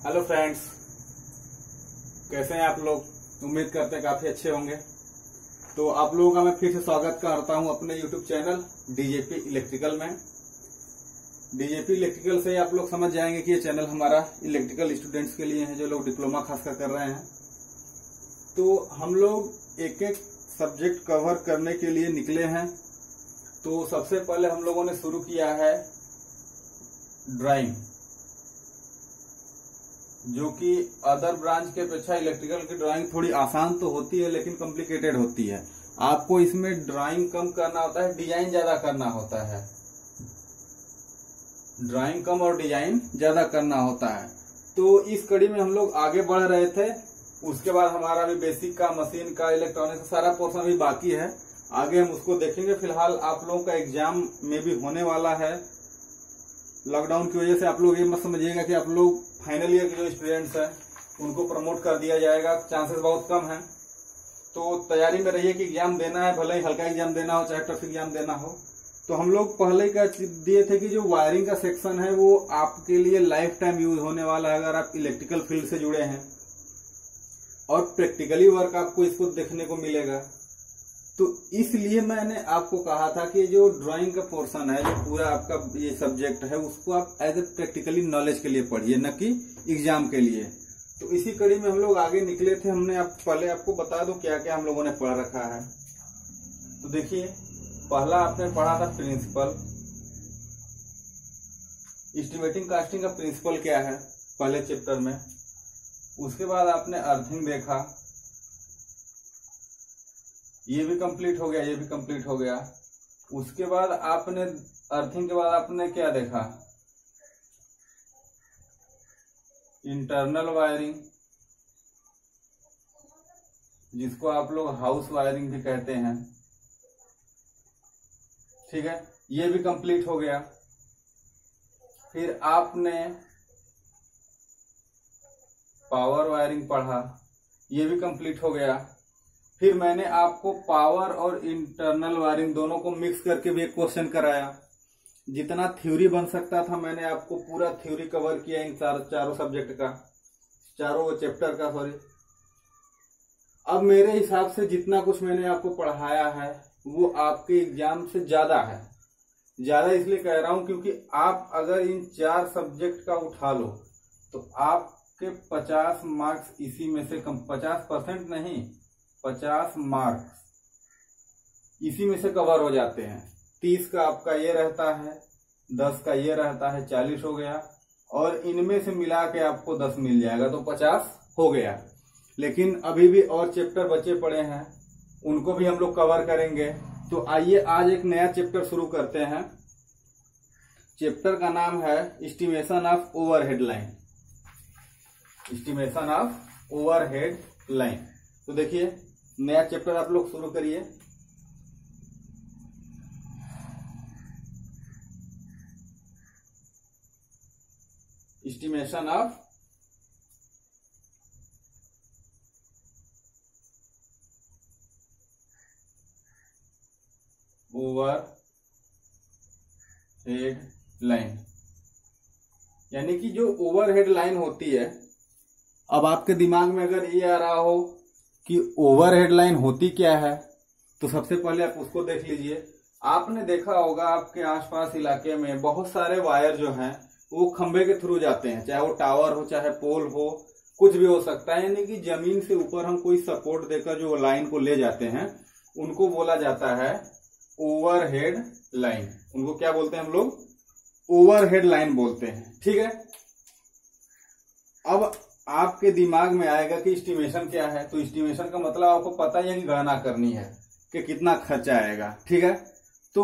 Hello friends, कैसे हैं आप लोग। उम्मीद करते हैं काफी अच्छे होंगे। तो आप लोगों का मैं फिर से स्वागत करता हूं अपने यूट्यूब चैनल डीजेपी इलेक्ट्रिकल में। डीजेपी इलेक्ट्रिकल से आप लोग समझ जाएंगे कि ये चैनल हमारा इलेक्ट्रिकल स्टूडेंट्स के लिए है, जो लोग डिप्लोमा खासकर कर रहे हैं। तो हम लोग एक एक सब्जेक्ट कवर करने के लिए निकले हैं। तो सबसे पहले हम लोगों ने शुरू किया है ड्राइंग, जो कि अदर ब्रांच के अपेक्षा इलेक्ट्रिकल की ड्राइंग थोड़ी आसान तो होती है, लेकिन कॉम्प्लिकेटेड होती है। आपको इसमें ड्राइंग कम करना होता है, डिजाइन ज्यादा करना होता है। ड्राइंग कम और डिजाइन ज्यादा करना होता है। तो इस कड़ी में हम लोग आगे बढ़ रहे थे। उसके बाद हमारा भी बेसिक का, मशीन का, इलेक्ट्रॉनिक्स का सारा पोर्शन भी बाकी है। आगे हम उसको देखेंगे। फिलहाल आप लोगों का एग्जाम में भी होने वाला है। लॉकडाउन की वजह से आप लोग ये मत समझिएगा कि आप लोग फाइनल ईयर के जो स्टूडेंट्स हैं उनको प्रमोट कर दिया जाएगा, चांसेस बहुत कम हैं। तो तैयारी में रहिए कि एग्जाम देना है, भले ही हल्का एग्जाम देना हो चाहे टफ एग्जाम देना हो। तो हम लोग पहले का दिए थे कि जो वायरिंग का सेक्शन है वो आपके लिए लाइफ टाइम यूज होने वाला है, अगर आप इलेक्ट्रिकल फील्ड से जुड़े हैं, और प्रैक्टिकली वर्क आपको इसको देखने को मिलेगा। तो इसलिए मैंने आपको कहा था कि जो ड्राइंग का पोर्शन है, जो पूरा आपका ये सब्जेक्ट है, उसको आप एज ए प्रैक्टिकली नॉलेज के लिए पढ़िए, न कि एग्जाम के लिए। तो इसी कड़ी में हम लोग आगे निकले थे। हमने पहले आपको बता दो क्या क्या हम लोगों ने पढ़ रखा है। तो देखिए, पहला आपने पढ़ा था प्रिंसिपल, एस्टिमेटिंग कास्टिंग का प्रिंसिपल क्या है पहले चैप्टर में। उसके बाद आपने अर्थिंग देखा, ये भी कंप्लीट हो गया, ये भी कंप्लीट हो गया। उसके बाद आपने अर्थिंग के बाद आपने क्या देखा, इंटरनल वायरिंग, जिसको आप लोग हाउस वायरिंग भी कहते हैं। ठीक है, ये भी कंप्लीट हो गया। फिर आपने पावर वायरिंग पढ़ा, ये भी कंप्लीट हो गया। फिर मैंने आपको पावर और इंटरनल वायरिंग दोनों को मिक्स करके भी एक क्वेश्चन कराया। जितना थ्योरी बन सकता था मैंने आपको पूरा थ्योरी कवर किया इन चारों सब्जेक्ट का, चारों चैप्टर का, सॉरी। अब मेरे हिसाब से जितना कुछ मैंने आपको पढ़ाया है वो आपके एग्जाम से ज्यादा है। ज्यादा इसलिए कह रहा हूं क्योंकि आप अगर इन 4 सब्जेक्ट का उठा लो तो आपके 50 मार्क्स इसी में से कम, 50% नहीं, 50 मार्क्स इसी में से कवर हो जाते हैं। 30 का आपका ये रहता है, 10 का ये रहता है, 40 हो गया, और इनमें से मिला के आपको 10 मिल जाएगा, तो 50 हो गया। लेकिन अभी भी और चैप्टर बचे पड़े हैं, उनको भी हम लोग कवर करेंगे। तो आइए आज एक नया चैप्टर शुरू करते हैं। चैप्टर का नाम है estimation of overhead line. Estimation of overhead line. तो देखिए, नया चैप्टर आप लोग शुरू करिए। एस्टिमेशन ऑफ ओवरहेड लाइन, यानी कि जो ओवरहेड लाइन होती है। अब आपके दिमाग में अगर ये आ रहा हो कि ओवरहेड लाइन होती क्या है, तो सबसे पहले आप उसको देख लीजिए। आपने देखा होगा आपके आसपास इलाके में बहुत सारे वायर जो हैं वो खंबे के थ्रू जाते हैं, चाहे वो टावर हो, चाहे पोल हो, कुछ भी हो सकता है। यानी कि जमीन से ऊपर हम कोई सपोर्ट देकर जो लाइन को ले जाते हैं, उनको बोला जाता है ओवरहेड लाइन। उनको क्या बोलते हैं हम लोग? ओवरहेड लाइन बोलते हैं। ठीक है, अब आपके दिमाग में आएगा कि एस्टिमेशन क्या है। तो एस्टिमेशन का मतलब आपको पता ही है कि गणना करनी है कि कितना खर्चा आएगा। ठीक है, तो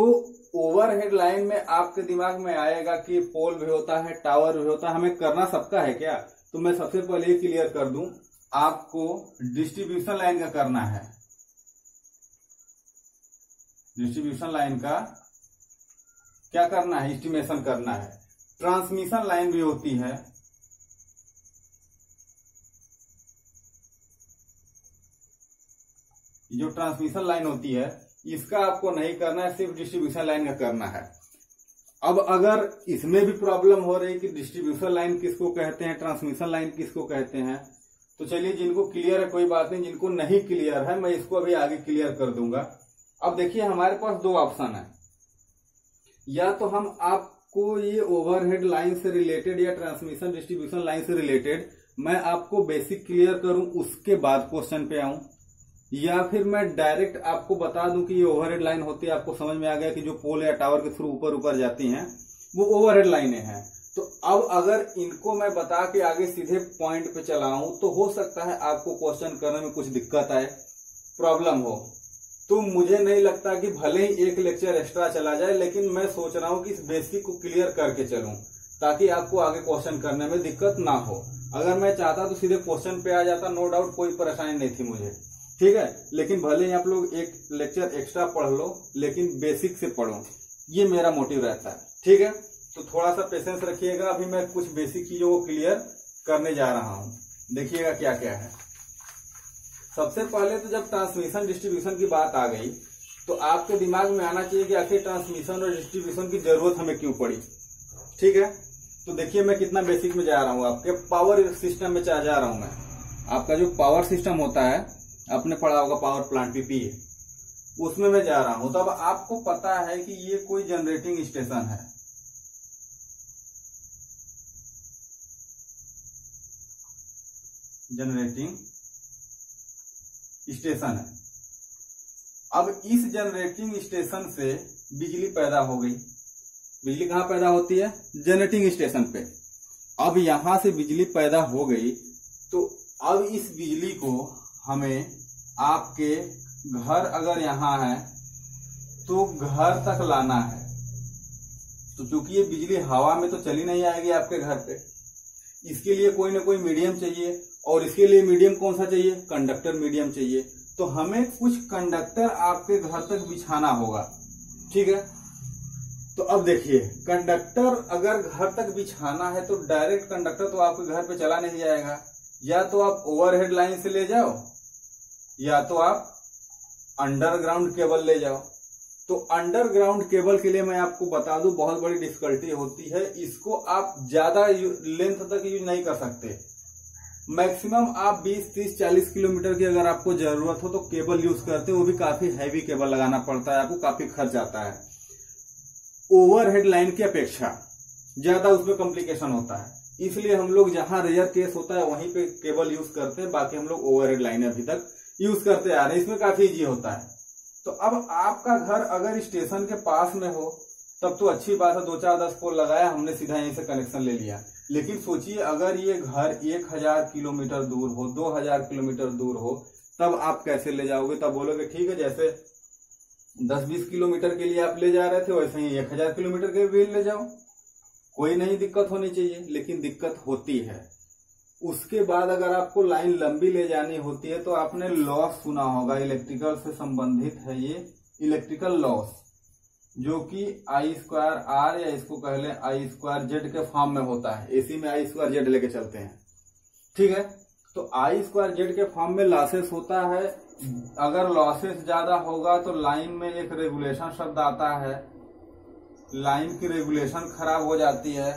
ओवरहेड लाइन में आपके दिमाग में आएगा कि पोल भी होता है, टावर भी होता है, हमें करना सबका है क्या। तो मैं सबसे पहले ये क्लियर कर दूं, आपको डिस्ट्रीब्यूशन लाइन का करना है। डिस्ट्रीब्यूशन लाइन का क्या करना है? एस्टिमेशन करना है। ट्रांसमिशन लाइन भी होती है, जो ट्रांसमिशन लाइन होती है, इसका आपको नहीं करना है, सिर्फ डिस्ट्रीब्यूशन लाइन का करना है। अब अगर इसमें भी प्रॉब्लम हो रही कि डिस्ट्रीब्यूशन लाइन किसको कहते हैं, ट्रांसमिशन लाइन किसको कहते हैं, तो चलिए जिनको क्लियर है कोई बात नहीं, जिनको नहीं क्लियर है मैं इसको अभी आगे क्लियर कर दूंगा। अब देखिए हमारे पास दो ऑप्शन है, या तो हम आपको ये ओवरहेड लाइन से रिलेटेड या ट्रांसमिशन डिस्ट्रीब्यूशन लाइन से रिलेटेड मैं आपको बेसिक क्लियर करूं उसके बाद क्वेश्चन पे आऊं, या फिर मैं डायरेक्ट आपको बता दूं कि ये ओवरहेड लाइन होती है, आपको समझ में आ गया कि जो पोल या टावर के थ्रू ऊपर ऊपर जाती हैं वो ओवरहेड लाइनें हैं। तो अब अगर इनको मैं बता के आगे सीधे पॉइंट पे चलाऊं तो हो सकता है आपको क्वेश्चन करने में कुछ दिक्कत आए, प्रॉब्लम हो। तो मुझे नहीं लगता कि भले ही एक लेक्चर एक्स्ट्रा चला जाए, लेकिन मैं सोच रहा हूं कि इस बेसिक को क्लियर करके चलूं ताकि आपको आगे क्वेश्चन करने में दिक्कत ना हो। अगर मैं चाहता तो सीधे क्वेश्चन पे आ जाता, नो डाउट कोई परेशानी नहीं थी मुझे, ठीक है। लेकिन भले ही आप लोग एक लेक्चर एक्स्ट्रा पढ़ लो, लेकिन बेसिक से पढ़ो, ये मेरा मोटिव रहता है, ठीक है। तो थोड़ा सा पेशेंस रखिएगा, अभी मैं कुछ बेसिक चीजों को क्लियर करने जा रहा हूं। देखिएगा क्या क्या है। सबसे पहले तो जब ट्रांसमिशन डिस्ट्रीब्यूशन की बात आ गई तो आपके दिमाग में आना चाहिए कि आखिर ट्रांसमिशन और डिस्ट्रीब्यूशन की जरूरत हमें क्यों पड़ी, ठीक है। तो देखिए मैं कितना बेसिक में जा रहा हूं, आपके पावर सिस्टम में जा रहा हूं मैं। आपका जो पावर सिस्टम होता है, आपने पढ़ा होगा पावर प्लांट पीपीए, उसमें मैं जा रहा हूं। तो अब आपको पता है कि ये कोई जनरेटिंग स्टेशन है, जनरेटिंग स्टेशन है। अब इस जनरेटिंग स्टेशन से बिजली पैदा हो गई। बिजली कहां पैदा होती है? जनरेटिंग स्टेशन पे। अब यहां से बिजली पैदा हो गई तो अब इस बिजली को हमें आपके घर अगर यहां है तो घर तक लाना है। तो चूंकि ये बिजली हवा में तो चली नहीं आएगी आपके घर पे, इसके लिए कोई ना कोई मीडियम चाहिए, और इसके लिए मीडियम कौन सा चाहिए? कंडक्टर मीडियम चाहिए। तो हमें कुछ कंडक्टर आपके घर तक बिछाना होगा, ठीक है। तो अब देखिए कंडक्टर अगर घर तक बिछाना है तो डायरेक्ट कंडक्टर तो आपके घर पे चला नहीं जाएगा, या तो आप ओवरहेड लाइन से ले जाओ या तो आप अंडरग्राउंड केबल ले जाओ। तो अंडरग्राउंड केबल के लिए मैं आपको बता दूं बहुत बड़ी डिफिकल्टी होती है, इसको आप ज्यादा लेंथ तक यूज नहीं कर सकते। मैक्सिमम आप 20, 30, 40 किलोमीटर की अगर आपको जरूरत हो तो केबल यूज करते हैं, वो भी काफी हैवी केबल लगाना पड़ता है, आपको काफी खर्च आता है। ओवरहेड लाइन की अपेक्षा ज्यादा उसमें कॉम्प्लिकेशन होता है, इसलिए हम लोग जहां रेयर केस होता है वहीं पे केबल यूज करते हैं, बाकी हम लोग ओवरहेड लाइन अभी तक यूज करते आ रहे हैं, इसमें काफी इजी होता है। तो अब आपका घर अगर स्टेशन के पास में हो तब तो अच्छी बात है, 2, 4, 10 पोल लगाया हमने, सीधा यहीं से कनेक्शन ले लिया। लेकिन सोचिए अगर ये घर 1000 किलोमीटर दूर हो, 2000 किलोमीटर दूर हो, तब आप कैसे ले जाओगे? तब बोलोगे ठीक है, जैसे 10-20 किलोमीटर के लिए आप ले जा रहे थे वैसे ही 1000 किलोमीटर के लिए ले जाओ, कोई नहीं दिक्कत होनी चाहिए। लेकिन दिक्कत होती है। उसके बाद अगर आपको लाइन लंबी ले जानी होती है तो आपने लॉस सुना होगा, इलेक्ट्रिकल से संबंधित है ये इलेक्ट्रिकल लॉस, जो कि I²R या इसको कह लें I²Z के फॉर्म में होता है। एसी में I²Z लेके चलते हैं, ठीक है। तो I²Z के फॉर्म में लॉसेस होता है। अगर लॉसेस ज्यादा होगा तो लाइन में एक रेगुलेशन शब्द आता है, लाइन की रेगुलेशन खराब हो जाती है।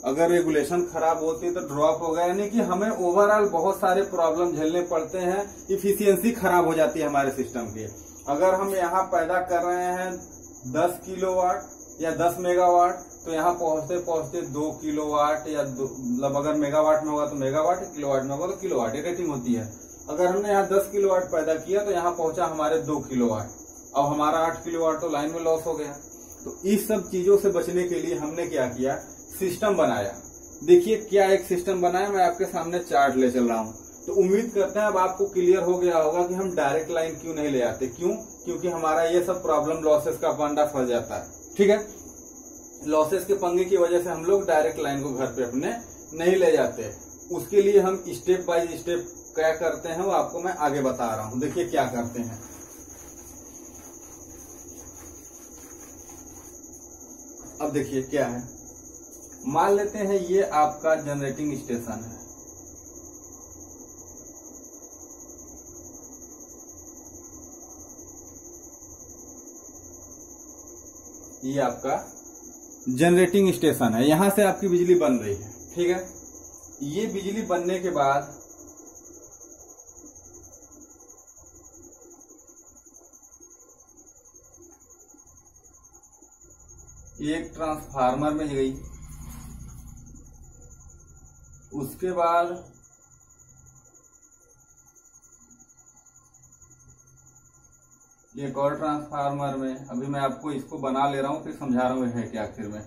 अगर रेगुलेशन खराब होती है तो ड्रॉप होगा, यानी कि हमें ओवरऑल बहुत सारे प्रॉब्लम झेलने पड़ते हैं, इफिशियंसी खराब हो जाती है हमारे सिस्टम की। अगर हम यहाँ पैदा कर रहे हैं 10 किलोवाट या 10 मेगावाट, तो यहाँ पहुंचते पहुंचते 2 किलोवाट या मतलब अगर मेगावाट में होगा तो मेगावाट, किलोवाट में होगा तो किलोवाट, ये रेटिंग होती है। अगर हमने यहाँ 10 किलोवाट पैदा किया तो यहाँ पहुंचा हमारे 2 किलोवाट, अब हमारा 8 किलोवाट तो लाइन में लॉस हो गया। तो इस सब चीजों से बचने के लिए हमने क्या किया, सिस्टम बनाया। देखिए क्या एक सिस्टम बनाया, मैं आपके सामने चार्ट ले चल रहा हूँ। तो उम्मीद करते हैं अब आपको क्लियर हो गया होगा कि हम डायरेक्ट लाइन क्यों नहीं ले आते। क्यों? क्योंकि हमारा ये सब प्रॉब्लम लॉसेस का पंडा फंस जाता है, ठीक है। लॉसेस के पंगे की वजह से हम लोग डायरेक्ट लाइन को घर पे अपने नहीं ले जाते। उसके लिए हम स्टेप बाय स्टेप क्या करते हैं वो आपको मैं आगे बता रहा हूँ। देखिए क्या करते हैं। अब देखिए क्या है, मान लेते हैं ये आपका जनरेटिंग स्टेशन है, ये आपका जनरेटिंग स्टेशन है, यहां से आपकी बिजली बन रही है। ठीक है, ये बिजली बनने के बाद एक ट्रांसफार्मर में गई, उसके बाद एक और ट्रांसफार्मर में। अभी मैं आपको इसको बना ले रहा हूं, फिर समझा रहा हूं है क्या आखिर में।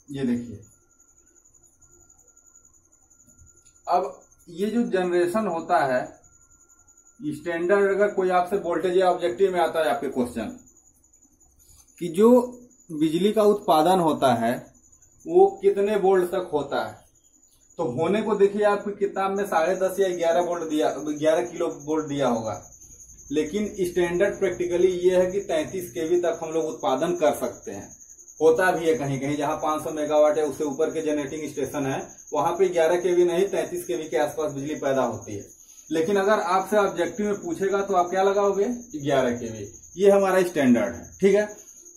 ये देखिए, अब ये जो जनरेशन होता है स्टैंडर्ड, अगर कोई आपसे वोल्टेज या ऑब्जेक्टिव में आता है आपके क्वेश्चन कि जो बिजली का उत्पादन होता है वो कितने वोल्ट तक होता है, तो होने को देखिए आपकी किताब में 10.5 या 11 वोल्ट दिया, 11 किलो वोल्ट दिया होगा, लेकिन स्टैंडर्ड प्रैक्टिकली ये है कि 33 केवी तक हम लोग उत्पादन कर सकते हैं। होता भी है कहीं कहीं, जहां 500 मेगावाट है उससे ऊपर के जनरेटिंग स्टेशन है, वहां पे 11 केवी नहीं 33 केवी के आसपास बिजली पैदा होती है। लेकिन अगर आपसे ऑब्जेक्टिव में पूछेगा तो आप क्या लगाओगे? 11 केवी। ये हमारा स्टैंडर्ड है। ठीक है,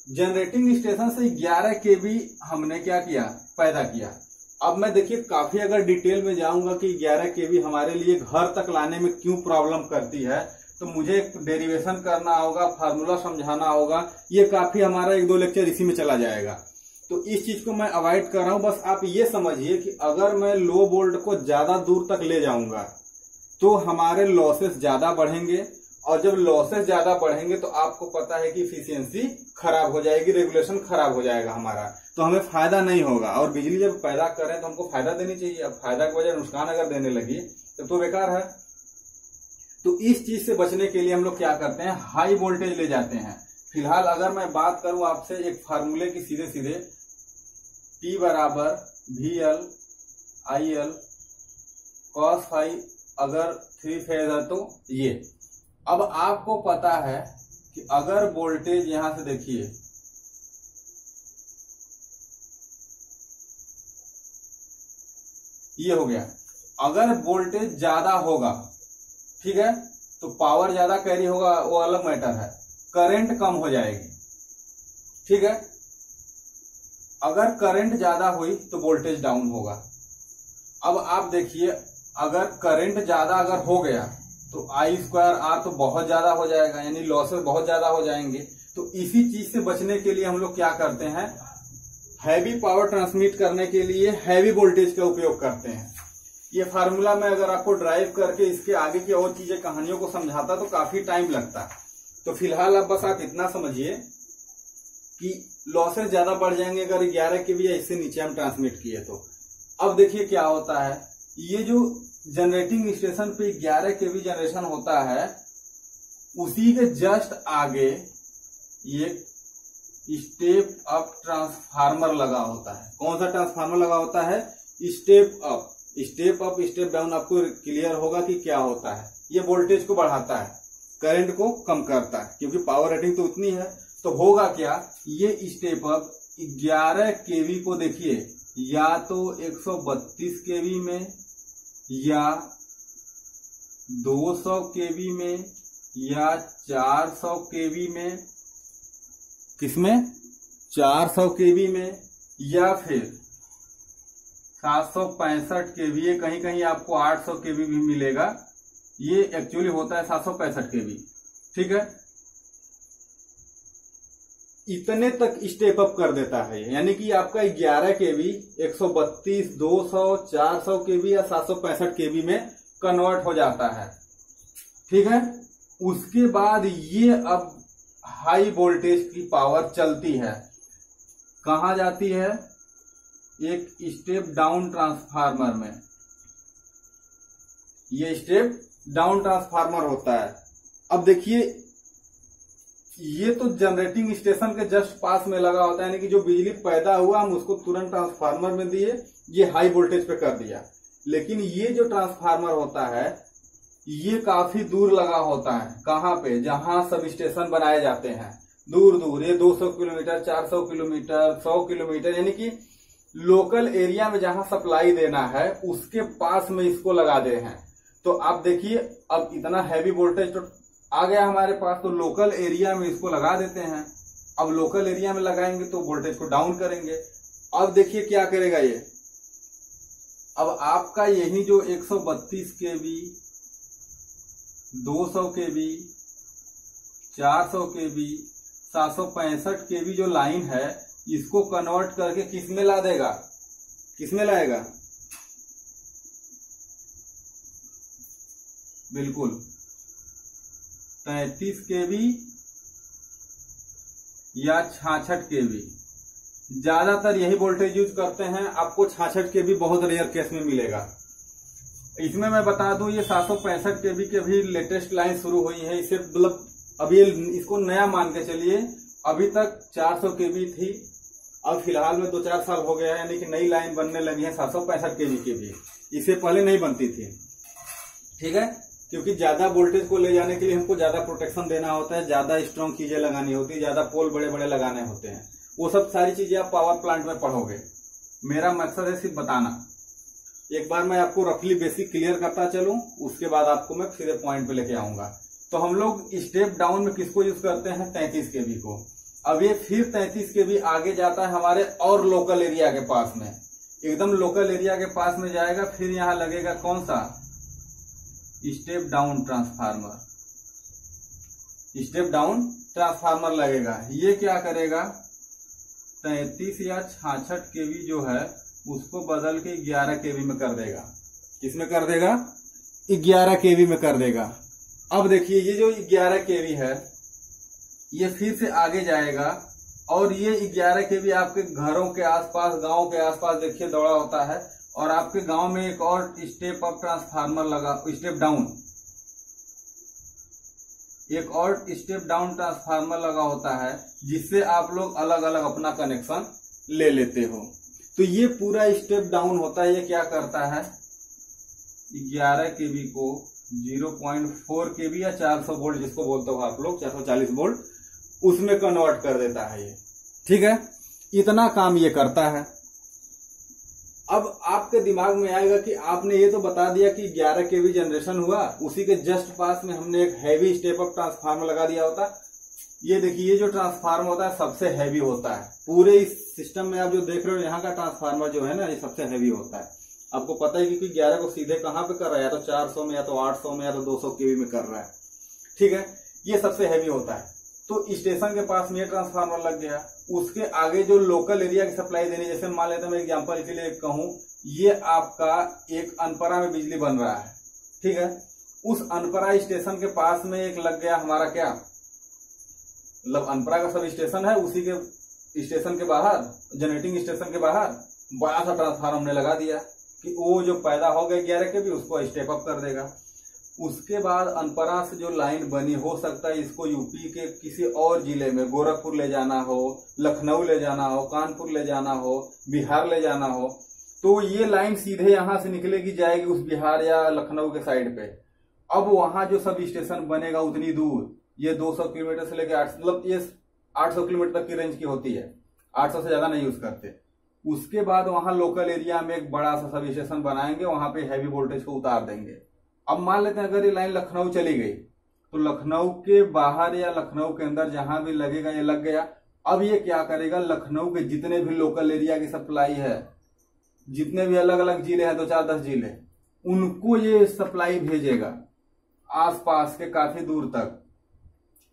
जनरेटिंग स्टेशन से 11 केवी हमने क्या किया? पैदा किया। अब मैं देखिए काफी अगर डिटेल में जाऊंगा कि 11 केवी हमारे लिए घर तक लाने में क्यों प्रॉब्लम करती है, तो मुझे डेरिवेशन करना होगा, फार्मूला समझाना होगा, ये काफी हमारा 1-2 लेक्चर इसी में चला जाएगा। तो इस चीज को मैं अवॉइड कर रहा हूं। बस आप ये समझिए कि अगर मैं लो वोल्ट को ज्यादा दूर तक ले जाऊंगा तो हमारे लॉसेस ज्यादा बढ़ेंगे, और जब लॉसेस ज्यादा बढ़ेंगे तो आपको पता है कि इफिशियंसी खराब हो जाएगी, रेगुलेशन खराब हो जाएगा हमारा, तो हमें फायदा नहीं होगा। और बिजली जब पैदा करें तो हमको फायदा देनी चाहिए। अब फायदा की वजह नुकसान अगर देने लगी तो बेकार है। तो इस चीज से बचने के लिए हम लोग क्या करते हैं? हाई वोल्टेज ले जाते हैं। फिलहाल अगर मैं बात करूं आपसे एक फार्मूले की, सीधे सीधे T बराबर VL IL cos फाई, अगर 3 फेज है तो ये। अब आपको पता है कि अगर वोल्टेज यहां से देखिए ये हो गया, अगर वोल्टेज ज्यादा होगा, ठीक है, तो पावर ज्यादा कैरी होगा, वो अलग मैटर है, करंट कम हो जाएगी। ठीक है, अगर करंट ज्यादा हुई तो वोल्टेज डाउन होगा। अब आप देखिए, अगर करंट ज्यादा अगर हो गया तो I2R तो बहुत ज्यादा हो जाएगा, यानी लॉसेस बहुत ज्यादा हो जाएंगे। तो इसी चीज से बचने के लिए हम लोग क्या करते हैं? हैवी पावर ट्रांसमिट करने के लिए हैवी वोल्टेज का उपयोग करते हैं। ये फार्मूला मैं अगर आपको ड्राइव करके इसके आगे की और चीजें, कहानियों को समझाता तो काफी टाइम लगता। तो फिलहाल अब बस आप इतना समझिए कि लॉसेस ज्यादा बढ़ जाएंगे अगर 11 केवी या इससे नीचे हम ट्रांसमिट किए तो। अब देखिए क्या होता है, ये जो जनरेटिंग स्टेशन पे 11 केवी जनरेशन होता है, उसी के जस्ट आगे ये स्टेप अप ट्रांसफार्मर लगा होता है। कौन सा ट्रांसफार्मर लगा होता है? Step up. Step up step down आपको क्लियर होगा कि क्या होता है। ये वोल्टेज को बढ़ाता है, करंट को कम करता है, क्योंकि पावर रेटिंग तो उतनी है। तो होगा क्या, ये स्टेप अप 11 केवी को देखिए या तो 132 केवी में या 200 केवी में या 400 केवी में, किसमें? 400 केवी में, या फिर 765 केवी, कहीं कहीं आपको 800 केवी भी मिलेगा। ये एक्चुअली होता है 765 केवी। ठीक है, इतने तक स्टेप अप कर देता है, यानी कि आपका 11 केवी 132, 200, 400 केवी या 765 केवी में कन्वर्ट हो जाता है। ठीक है, उसके बाद ये अब हाई वोल्टेज की पावर चलती है, कहां जाती है? एक स्टेप डाउन ट्रांसफार्मर में। ये स्टेप डाउन ट्रांसफार्मर होता है। अब देखिए, ये तो जनरेटिंग स्टेशन के जस्ट पास में लगा होता है, यानी कि जो बिजली पैदा हुआ हम उसको तुरंत ट्रांसफार्मर में दिए, ये हाई वोल्टेज पे कर दिया। लेकिन ये जो ट्रांसफार्मर होता है ये काफी दूर लगा होता है। कहाँ पे? जहां सब स्टेशन बनाए जाते हैं दूर दूर, ये 200 किलोमीटर, 400 किलोमीटर, 100 किलोमीटर, यानी कि लोकल एरिया में जहां सप्लाई देना है उसके पास में इसको लगा दे हैं। तो आप देखिए अब इतना हैवी वोल्टेज तो आ गया हमारे पास, तो लोकल एरिया में इसको लगा देते हैं। अब लोकल एरिया में लगाएंगे तो वोल्टेज को डाउन करेंगे। अब देखिए क्या करेगा ये, अब आपका यही जो 132 केवी, 200 केवी, 400 केवी, 765 केवी जो लाइन है, इसको कन्वर्ट करके किस में ला देगा? किस में लाएगा? बिल्कुल 33 केवी या 66 केवी। ज्यादातर यही वोल्टेज यूज करते हैं। आपको 66 केवी बहुत रेयर केस में मिलेगा। इसमें मैं बता दूं ये 765 केवी के भी लेटेस्ट लाइन शुरू हुई है। इसे मतलब अभी इसको नया मान के चलिए, अभी तक 400 केवी थी, अब फिलहाल में 2-4 साल हो गया है, यानी कि नई लाइन बनने लगी है 765 केवी की भी। इससे पहले नहीं बनती थी, ठीक है, क्योंकि ज्यादा वोल्टेज को ले जाने के लिए हमको ज्यादा प्रोटेक्शन देना होता है, ज्यादा स्ट्रॉन्ग चीजें लगानी होती है, ज्यादा पोल बड़े बड़े लगाने होते हैं। वो सब सारी चीजें आप पावर प्लांट में पढ़ोगे। मेरा मकसद है सिर्फ बताना। एक बार मैं आपको रफली बेसिक क्लियर करता चलूं, उसके बाद आपको मैं सीधे पॉइंट पे लेके आऊंगा। तो हम लोग स्टेप डाउन में किसको यूज करते हैं? 33 केवी को। अब ये फिर 33 केवी आगे जाता है हमारे और लोकल एरिया के पास में, एकदम लोकल एरिया के पास में जाएगा। फिर यहां लगेगा कौन सा? Step down transformer. Step down transformer लगेगा। ये क्या करेगा? 33 या 66 केवी जो है उसको बदल के 11 केवी में कर देगा। किसमें कर देगा? 11 केवी में कर देगा। अब देखिए ये जो 11 केवी है ये फिर से आगे जाएगा और ये 11 केवी आपके घरों के आसपास, गांव के आसपास देखिए दौड़ा होता है। और आपके गांव में एक और स्टेप अप ट्रांसफार्मर लगा, स्टेप डाउन, एक और स्टेप डाउन ट्रांसफार्मर लगा होता है, जिससे आप लोग अलग अलग अपना कनेक्शन ले लेते हो। तो ये पूरा स्टेप डाउन होता है। ये क्या करता है? 11 केवी को 0.4 केवी या 400 वोल्ट जिसको बोलते हो आप लोग, 440 वोल्ट, उसमें कन्वर्ट कर देता है ये, ठीक है। इतना काम ये करता है। अब आपके दिमाग में आएगा कि आपने ये तो बता दिया कि 11 केवी जनरेशन हुआ, उसी के जस्ट पास में हमने एक हैवी स्टेप अप ट्रांसफार्मर लगा दिया होता। ये देखिए ये जो ट्रांसफार्मर होता है सबसे हैवी होता है पूरे इस सिस्टम में। आप जो देख रहे हो यहाँ का ट्रांसफार्मर जो है ना, ये सबसे हैवी होता है। आपको पता है कि 11 को सीधे कहाँ पे कर रहा है? या तो 400 में, या तो 800 में, या तो 200 केवी में कर रहा है, ठीक है। ये सबसे हैवी होता है। तो स्टेशन के पास में ये ट्रांसफार्मर लग गया। उसके आगे जो लोकल एरिया की सप्लाई देनी, जैसे मान लेते हैं मैं एग्जांपल के लिए कहूं, ये आपका एक अनपरा में बिजली बन रहा है, ठीक है। उस अनपरा स्टेशन के पास में एक लग गया हमारा क्या, मतलब अनपरा का सब स्टेशन है, उसी के स्टेशन के बाहर, जनरेटिंग स्टेशन के बाहर बड़ा सा ट्रांसफार्मर हमने लगा दिया कि वो जो पैदा हो गया 11 के भी उसको स्टेप अप कर देगा। उसके बाद अनपरा से जो लाइन बनी, हो सकता है इसको यूपी के किसी और जिले में, गोरखपुर ले जाना हो, लखनऊ ले जाना हो, कानपुर ले जाना हो, बिहार ले जाना हो, तो ये लाइन सीधे यहां से निकलेगी, जाएगी उस बिहार या लखनऊ के साइड पे। अब वहां जो सब स्टेशन बनेगा उतनी दूर, ये 200 किलोमीटर से लेकर मतलब ये 800 किलोमीटर तक की रेंज की होती है, 800 से ज्यादा नहीं यूज करते। उसके बाद वहां लोकल एरिया में एक बड़ा सा सब स्टेशन बनाएंगे, वहां पे हैवी वोल्टेज को उतार देंगे। अब मान लेते हैं अगर ये लाइन लखनऊ चली गई, तो लखनऊ के बाहर या लखनऊ के अंदर जहां भी लगेगा ये लग गया। अब ये क्या करेगा, लखनऊ के जितने भी लोकल एरिया की सप्लाई है, जितने भी अलग अलग जिले हैं, 2-4-10 जिले, उनको ये सप्लाई भेजेगा आसपास के काफी दूर तक।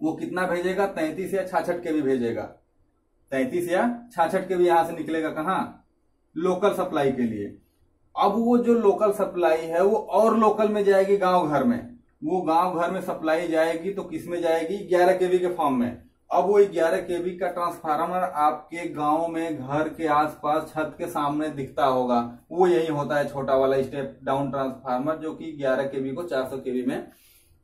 वो कितना भेजेगा? 33 या 66 के भी भेजेगा। 33 या 66 के भी यहां से निकलेगा कहां? लोकल सप्लाई के लिए। अब वो जो लोकल सप्लाई है वो और लोकल में जाएगी गांव घर में। वो गांव घर में सप्लाई जाएगी तो किस में जाएगी? 11 केवी के फॉर्म में। अब वो 11 केवी का ट्रांसफार्मर आपके गांव में घर के आसपास छत के सामने दिखता होगा, वो यही होता है छोटा वाला स्टेप डाउन ट्रांसफार्मर, जो कि 11 केवी को 400 केवी में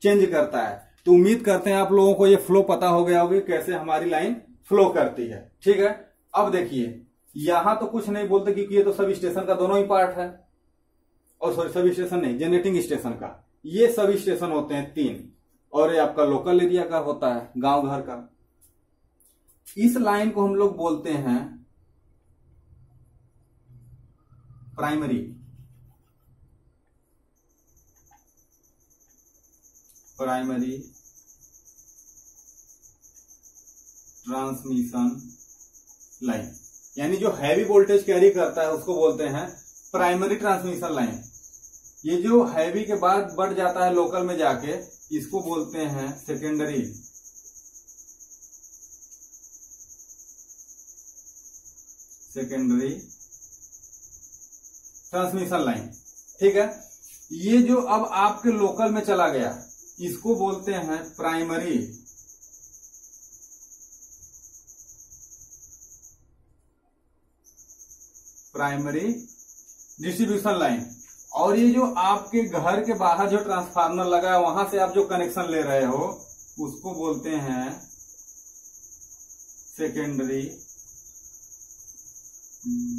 चेंज करता है। तो उम्मीद करते हैं आप लोगों को ये फ्लो पता हो गया होगा कैसे हमारी लाइन फ्लो करती है, ठीक है। अब देखिए यहां तो कुछ नहीं बोलते क्योंकि ये तो सब स्टेशन का दोनों ही पार्ट है, और सॉरी सब स्टेशन नहीं, जनरेटिंग स्टेशन का। ये सब स्टेशन होते हैं 3, और ये आपका लोकल एरिया का होता है, गांव घर का। इस लाइन को हम लोग बोलते हैं प्राइमरी ट्रांसमिशन लाइन, यानी जो हैवी वोल्टेज कैरी करता है उसको बोलते हैं प्राइमरी ट्रांसमिशन लाइन। ये जो हैवी के बाद बढ़ जाता है लोकल में जाके, इसको बोलते हैं सेकेंडरी ट्रांसमिशन लाइन। ठीक है, ये जो अब आपके लोकल में चला गया, इसको बोलते हैं प्राइमरी डिस्ट्रीब्यूशन लाइन। और ये जो आपके घर के बाहर जो ट्रांसफार्मर लगा है, वहां से आप जो कनेक्शन ले रहे हो, उसको बोलते हैं सेकेंडरी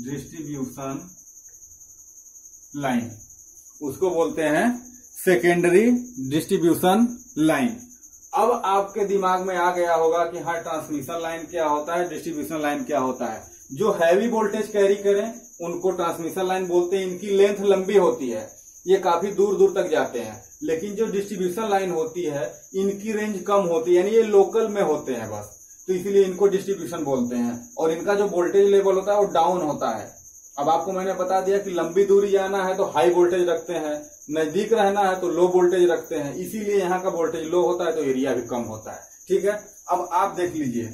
डिस्ट्रीब्यूशन लाइन, उसको बोलते हैं सेकेंडरी डिस्ट्रीब्यूशन लाइन। अब आपके दिमाग में आ गया होगा कि हाँ, ट्रांसमिशन लाइन क्या होता है, डिस्ट्रीब्यूशन लाइन क्या होता है। जो हैवी वोल्टेज कैरी करें उनको ट्रांसमिशन लाइन बोलते हैं। इनकी लेंथ लंबी होती है, ये काफी दूर दूर तक जाते हैं। लेकिन जो डिस्ट्रीब्यूशन लाइन होती है, इनकी रेंज कम होती है, यानी ये लोकल में होते हैं बस, तो इसलिए इनको डिस्ट्रीब्यूशन बोलते हैं। और इनका जो वोल्टेज लेवल होता है वो डाउन होता है। अब आपको मैंने बता दिया कि लंबी दूरी जाना है तो हाई वोल्टेज रखते हैं, नजदीक रहना है तो लो वोल्टेज रखते हैं, इसीलिए यहाँ का वोल्टेज लो होता है तो एरिया भी कम होता है। ठीक है, अब आप देख लीजिए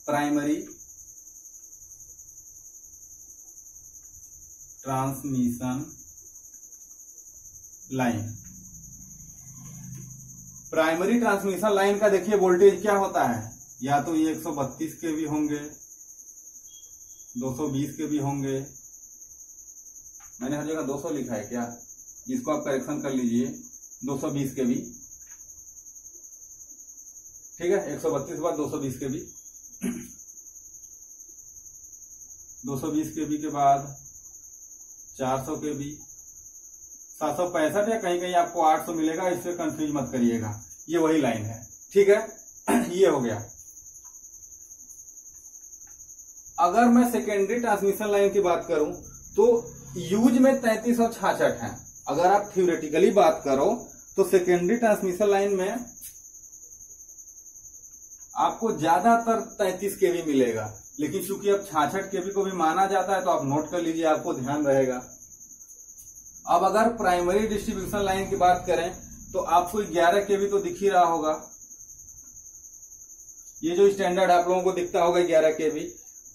primary transmission line. Primary transmission line का देखिए वोल्टेज क्या होता है, या तो ये 132 के भी होंगे, 220 के भी होंगे। मैंने हर जगह 200 लिखा है क्या, इसको आप करेक्शन कर लीजिए, 220 के भी। ठीक है, 132 के बाद 220 के भी, 220 के भी के बाद 400 के भी, 765 या कहीं कहीं आपको 800 मिलेगा, इससे कंफ्यूज मत करिएगा, ये वही लाइन है। ठीक है, ये हो गया। अगर मैं सेकेंडरी ट्रांसमिशन लाइन की बात करूं तो यूज में 33 और 66 है। अगर आप थ्योरेटिकली बात करो तो सेकेंडरी ट्रांसमिशन लाइन में आपको ज्यादातर 33 केवी मिलेगा, लेकिन चूंकि अब 66 केवी को भी माना जाता है तो आप नोट कर लीजिए, आपको ध्यान रहेगा। अब अगर प्राइमरी डिस्ट्रीब्यूशन लाइन की बात करें तो आपको 11 केवी तो दिख ही रहा होगा, ये जो स्टैंडर्ड आप लोगों को दिखता होगा 11 केवी।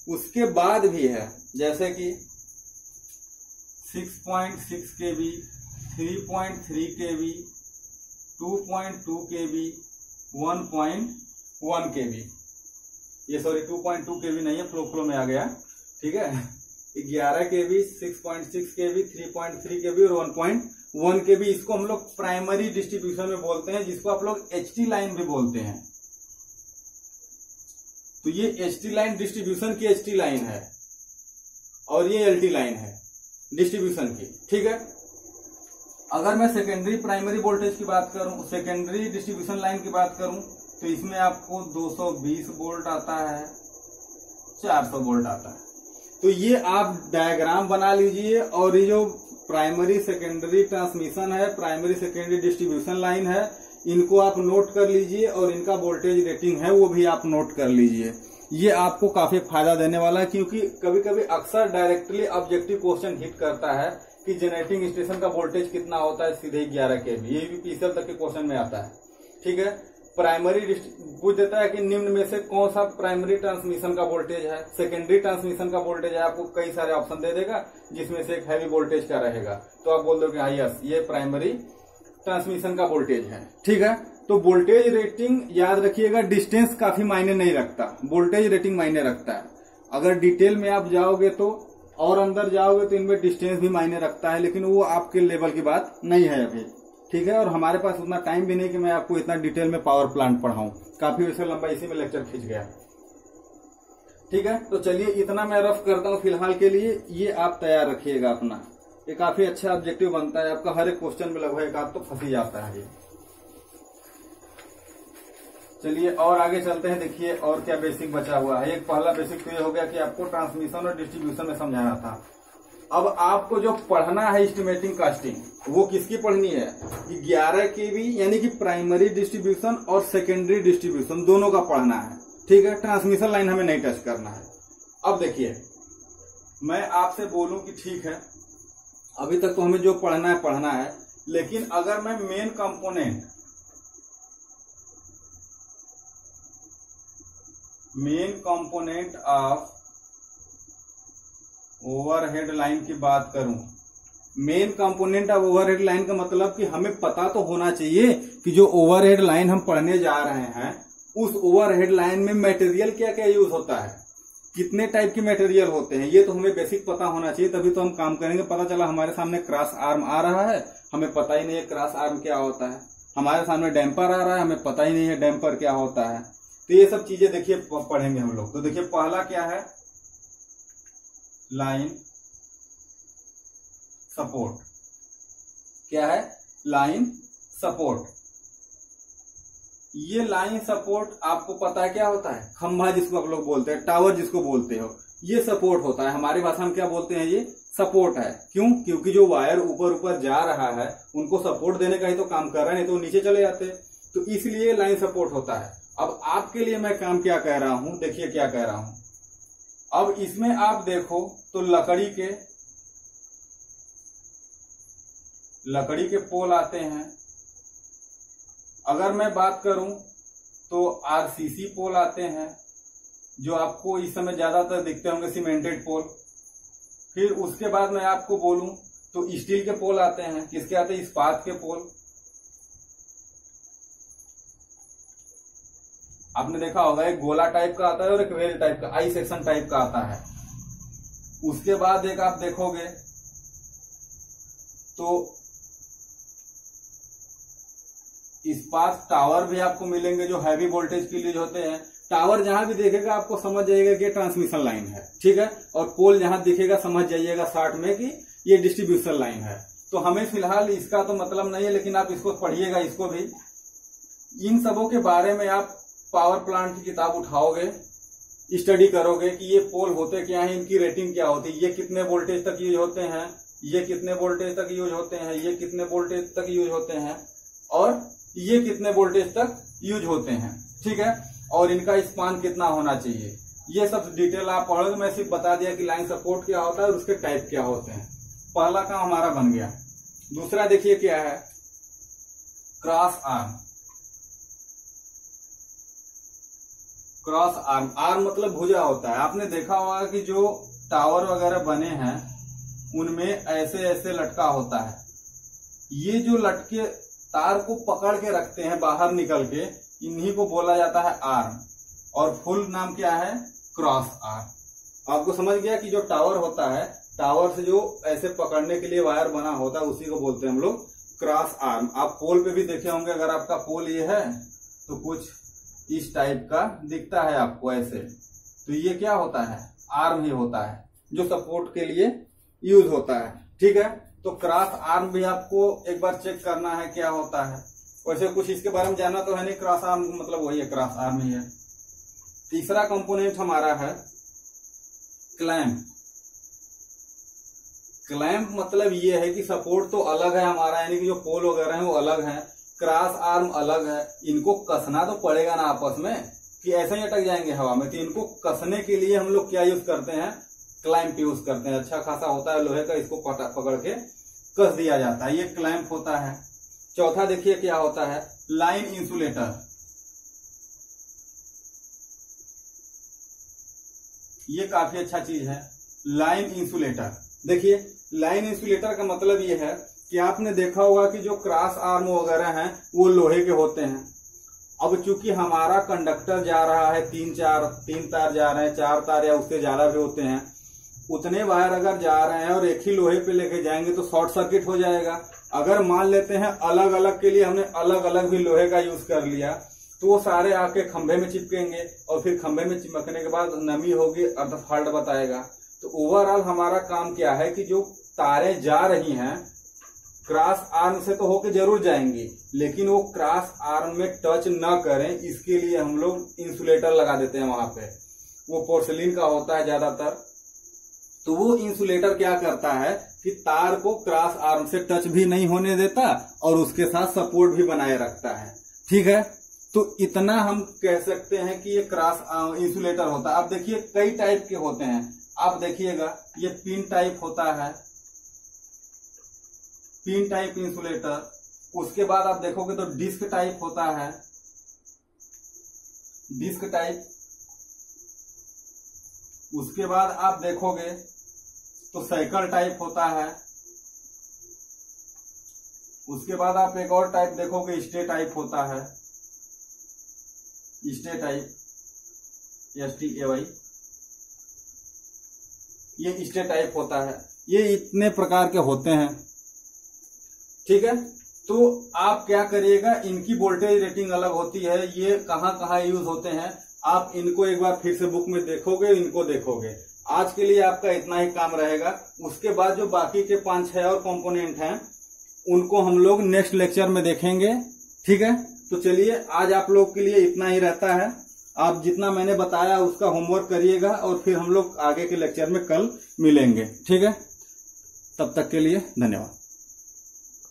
उसके बाद भी है, जैसे कि 6.6 केवी, 3.3 केवी, 2.2 केवी, 1.1 केवी। ये सॉरी 2.2 केवी नहीं है, फ्लो में आ गया। ठीक है, 11 केवी, 6.6 केवी, 3.3 केवी और 1.1 केवी, इसको हम लोग प्राइमरी डिस्ट्रीब्यूशन में बोलते हैं, जिसको आप लोग एचटी लाइन भी बोलते हैं। तो ये एचटी लाइन डिस्ट्रीब्यूशन की एचटी लाइन है और ये एलटी लाइन है डिस्ट्रीब्यूशन की। ठीक है, अगर मैं सेकेंडरी प्राइमरी वोल्टेज की बात करूं, सेकेंडरी डिस्ट्रीब्यूशन लाइन की बात करूं, तो इसमें आपको 220 वोल्ट आता है, 400 वोल्ट आता है। तो ये आप डायग्राम बना लीजिए, और ये जो प्राइमरी सेकेंडरी ट्रांसमिशन है, प्राइमरी सेकेंडरी डिस्ट्रीब्यूशन लाइन है, इनको आप नोट कर लीजिए, और इनका वोल्टेज रेटिंग है वो भी आप नोट कर लीजिए। ये आपको काफी फायदा देने वाला है, क्योंकि कभी कभी अक्सर डायरेक्टली ऑब्जेक्टिव क्वेश्चन हिट करता है कि जनरेटिंग स्टेशन का वोल्टेज कितना होता है, सीधे 11 केवी, ये भी पीसीएल तक के क्वेश्चन में आता है। ठीक है, प्राइमरी पूछ देता है कि निम्न में से कौन सा प्राइमरी ट्रांसमिशन का वोल्टेज है, सेकेंडरी ट्रांसमिशन का वोल्टेज है, आपको कई सारे ऑप्शन दे देगा, जिसमें से एक हैवी वोल्टेज का रहेगा, तो आप बोल दोगे हाँ यस, ये प्राइमरी ट्रांसमिशन का वोल्टेज है। ठीक है, तो वोल्टेज रेटिंग याद रखिएगा, डिस्टेंस काफी मायने नहीं रखता, वोल्टेज रेटिंग मायने रखता है। अगर डिटेल में आप जाओगे तो और अंदर जाओगे तो इनमें डिस्टेंस भी मायने रखता है, लेकिन वो आपके लेवल की बात नहीं है अभी। ठीक है, और हमारे पास उतना टाइम भी नहीं कि मैं आपको इतना डिटेल में पावर प्लांट पढ़ाऊं, काफी वैसे लंबा इसी में लेक्चर खींच गया। ठीक है, तो चलिए इतना मैं रफ करता हूं फिलहाल के लिए, ये आप तैयार रखिएगा अपना। ये काफी अच्छा ऑब्जेक्टिव बनता है आपका, हर एक क्वेश्चन में लगभग एक आध तो फंस ही जाता है ये। चलिए और आगे चलते हैं। देखिए और क्या बेसिक बचा हुआ है। एक पहला बेसिक तो ये हो गया कि आपको ट्रांसमिशन और डिस्ट्रीब्यूशन में समझाना था। अब आपको जो पढ़ना है एस्टिमेटिंग कास्टिंग, वो किसकी पढ़नी है? 11 kV यानी कि प्राइमरी डिस्ट्रीब्यूशन और सेकेंडरी डिस्ट्रीब्यूशन दोनों का पढ़ना है। ठीक है, ट्रांसमिशन लाइन हमें नहीं टच करना है। अब देखिए मैं आपसे बोलूं कि ठीक है अभी तक तो हमें जो पढ़ना है, लेकिन अगर मैं main component of overhead line की बात करूं, main component of overhead line का मतलब कि हमें पता तो होना चाहिए कि जो ओवरहेड लाइन हम पढ़ने जा रहे हैं उस ओवरहेड लाइन में मटेरियल क्या क्या यूज होता है, कितने टाइप के मटेरियल होते हैं, ये तो हमें बेसिक पता होना चाहिए, तभी तो हम काम करेंगे। पता चला हमारे सामने क्रॉस आर्म आ रहा है, हमें पता ही नहीं है क्रॉस आर्म क्या होता है। हमारे सामने डैम्पर आ रहा है, हमें पता ही नहीं है डैम्पर क्या होता है। तो ये सब चीजें देखिए पढ़ेंगे हम लोग। तो देखिए पहला क्या है, लाइन सपोर्ट। क्या है? Line support. ये लाइन सपोर्ट आपको पता है क्या होता है? खंभा जिसको आप लोग बोलते हैं, टावर जिसको बोलते हो, ये सपोर्ट होता है। हमारी भाषा में क्या बोलते हैं? ये सपोर्ट है। क्यों? क्योंकि जो वायर ऊपर ऊपर जा रहा है उनको सपोर्ट देने का ही तो काम कर रहा है, नहीं तो नीचे चले जाते। तो इसलिए लाइन सपोर्ट होता है। अब आपके लिए मैं काम क्या कह रहा हूं, देखिए क्या कह रहा हूं। अब इसमें आप देखो तो लकड़ी के पोल आते हैं। अगर मैं बात करूं तो आरसीसी पोल आते हैं, जो आपको इस समय ज्यादातर दिखते होंगे, सीमेंटेड पोल। फिर उसके बाद मैं आपको बोलूं तो स्टील के पोल आते हैं। किसके आते हैं? इस्पात के पोल। आपने देखा होगा एक गोला टाइप का आता है और एक रेल टाइप का, आई सेक्शन टाइप का आता है। उसके बाद एक आप देखोगे तो इस्पात टावर भी आपको मिलेंगे, जो हैवी वोल्टेज के लिए होते हैं। टावर जहां भी देखेगा आपको समझ जाइएगा कि ट्रांसमिशन लाइन है, ठीक है। और पोल जहां दिखेगा समझ जाइएगा शॉर्ट में कि ये डिस्ट्रीब्यूशन लाइन है। तो हमें फिलहाल इसका तो मतलब नहीं है, लेकिन आप इसको पढ़िएगा, इसको भी। इन सबों के बारे में आप पावर प्लांट की किताब उठाओगे, स्टडी करोगे कि ये पोल होते क्या है, इनकी रेटिंग क्या होती है, ये कितने वोल्टेज तक यूज होते हैं, ये कितने वोल्टेज तक यूज होते हैं, ये कितने वोल्टेज तक यूज होते हैं, और ये कितने वोल्टेज तक यूज होते हैं, ठीक है। और इनका स्पान कितना होना चाहिए, ये सब डिटेल आप पढ़ोगे। मैं सिर्फ बता दिया कि लाइन सपोर्ट क्या होता है और उसके टाइप क्या होते हैं। पहला काम हमारा बन गया। दूसरा देखिए क्या है, cross arm. Cross arm, arm मतलब भुजा होता है। आपने देखा होगा कि जो टावर वगैरह बने हैं उनमें ऐसे ऐसे लटका होता है। ये जो लटके तार को पकड़ के रखते हैं बाहर निकल के, इन्हीं को बोला जाता है आर्म। और फुल नाम क्या है? Cross arm. आपको समझ गया कि जो टावर होता है, टावर से जो ऐसे पकड़ने के लिए वायर बना होता है, उसी को बोलते हैं हम लोग क्रॉस आर्म। आप पोल पे भी देखे होंगे, अगर आपका पोल ये है तो कुछ इस टाइप का दिखता है आपको ऐसे, तो ये क्या होता है? आर्म ही होता है, जो सपोर्ट के लिए यूज होता है, ठीक है। तो क्रॉस आर्म भी आपको एक बार चेक करना है क्या होता है। वैसे कुछ इसके बारे में जानना तो है नहीं, क्रॉस आर्म मतलब वही है, क्रॉस आर्म ही है। तीसरा कंपोनेंट हमारा है क्लैंप। क्लैंप मतलब ये है कि सपोर्ट तो अलग है हमारा, यानी कि जो पोल वगैरह है वो अलग है, क्रॉस आर्म अलग है। इनको कसना तो पड़ेगा ना आपस में, कि ऐसे ही अटक जाएंगे हवा में। तो इनको कसने के लिए हम लोग क्या यूज करते हैं? क्लैंप यूज करते हैं। अच्छा खासा होता है लोहे का, इसको पकड़ के कस दिया जाता है, ये क्लैंप होता है। चौथा देखिए क्या होता है, लाइन इंसुलेटर। ये काफी अच्छा चीज है, लाइन इंसुलेटर। देखिए लाइन इंसुलेटर का मतलब ये है कि आपने देखा होगा कि जो क्रॉस आर्म वगैरह हैं वो लोहे के होते हैं। अब चूंकि हमारा कंडक्टर जा रहा है, तीन तार जा रहे हैं, 4 तार या उससे ज्यादा भी होते हैं, उतने वायर अगर जा रहे हैं और एक ही लोहे पे लेके जाएंगे तो शॉर्ट सर्किट हो जाएगा। अगर मान लेते हैं अलग अलग के लिए हमने अलग अलग भी लोहे का यूज कर लिया, तो वो सारे आके खंभे में चिपकेंगे और फिर खंभे में चिपकने के बाद नमी होगी, अर्थ फॉल्ट बताएगा। तो ओवरऑल हमारा काम क्या है कि जो तारें जा रही हैं क्रॉस आर्म से तो होके जरूर जाएंगी, लेकिन वो क्रॉस आर्म में टच न करें, इसके लिए हम लोग इंसुलेटर लगा देते हैं वहां पे। वो पोर्सिलीन का होता है ज्यादातर। तो वो इंसुलेटर क्या करता है कि तार को क्रॉस आर्म से टच भी नहीं होने देता और उसके साथ सपोर्ट भी बनाए रखता है। ठीक है, तो इतना हम कह सकते हैं कि ये क्रॉस इंसुलेटर होता है। आप देखिए कई टाइप के होते हैं, आप देखिएगा ये पिन टाइप होता है, पिन टाइप इंसुलेटर। उसके बाद आप देखोगे तो डिस्क टाइप होता है, डिस्क टाइप। उसके बाद आप देखोगे तो साइकिल टाइप होता है। उसके बाद आप एक और टाइप देखोगे स्टे टाइप होता है, स्टे टाइप, STAY, ये स्टे टाइप होता है। ये इतने प्रकार के होते हैं। ठीक है, तो आप क्या करिएगा, इनकी वोल्टेज रेटिंग अलग होती है, ये कहाँ कहाँ यूज होते हैं आप इनको एक बार फिर से बुक में देखोगे, इनको देखोगे। आज के लिए आपका इतना ही काम रहेगा। उसके बाद जो बाकी के 5-6 और कंपोनेंट हैं उनको हम लोग नेक्स्ट लेक्चर में देखेंगे। ठीक है, तो चलिए आज आप लोग के लिए इतना ही रहता है। आप जितना मैंने बताया उसका होमवर्क करिएगा और फिर हम लोग आगे के लेक्चर में कल मिलेंगे। ठीक है, तब तक के लिए धन्यवाद।